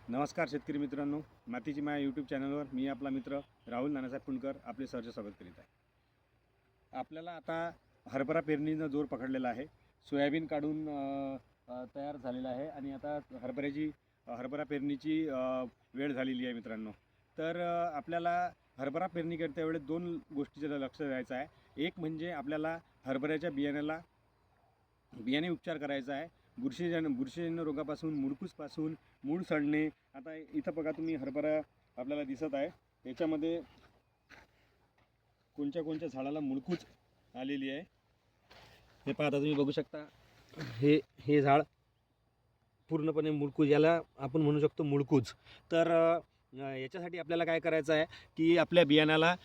नमस्कार शेतकरी मित्रांनो, मातीची माया यूट्यूब चॅनलवर मी आपला मित्र राहुल नानासाहेब पुणकर आपले सहर्ष स्वागत करीत आहे. आपल्याला आता हरभरा पेरणीनं जोर पकडलेला आहे. सोयाबीन काढून तयार झालेला आहे आणि आता हरभरा पेरणीची वेळ झालेली आहे मित्रांनो. तर आपल्याला हरभरा पेरणी करते वेळेस दोन गोष्टीचं लक्ष द्यायचं आहे. एक म्हणजे आपल्याला हरभऱ्याच्या बियाणे उपचार करायचा आहे. बुरशीजन्य रोगापासून, मुळकूसपासून, मूळ सडणे. आता इथं बघा तुम्ही हरभरा आपल्याला दिसत आहे, याच्यामध्ये कोणत्या झाडाला मुळकूच आलेली आहे हे पाहता तुम्ही बघू शकता. हे झाड पूर्णपणे मुळकूज, याला आपण म्हणू शकतो मुळकूज. तर याच्यासाठी आपल्याला काय करायचं आहे की आपल्या बियाण्याला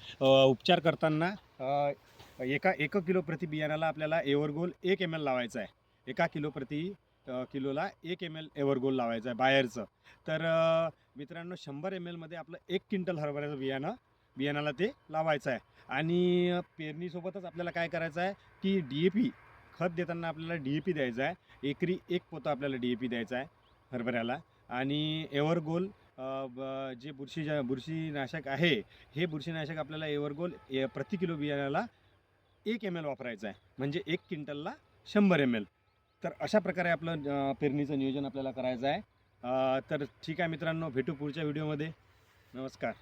उपचार करताना एक किलो प्रति बियाण्याला आपल्याला एव्हरगोल 1 ml लावायचं आहे. 1 किलो प्रति किलोला 1 ml एव्हरगोल लावायचं आहे बाहेरचं. तर मित्रांनो 100 ml मध्ये आपलं 1 क्विंटल हरभऱ्याचं बियाणाला ते लावायचं आहे. आणि पेरणीसोबतच आपल्याला काय करायचं आहे की DAP खत देताना आपल्याला DAP द्यायचं आहे. एकरी 1 पोतं आपल्याला DAP द्यायचं आहे हरभऱ्याला. आणि एव्हरगोल जे बुरशीनाशक आहे, हे बुरशीनाशक आपल्याला एव्हरगोल प्रति किलो बियाण्याला 1 ml वापरायचं आहे, म्हणजे 1 क्विंटलला 100 ml. तर अशा प्रकारे आपलं पेरणीचं नियोजन आपल्याला करायचं आहे. तर ठीक आहे मित्रांनो, भेटू पुढच्या व्हिडिओमध्ये. नमस्कार.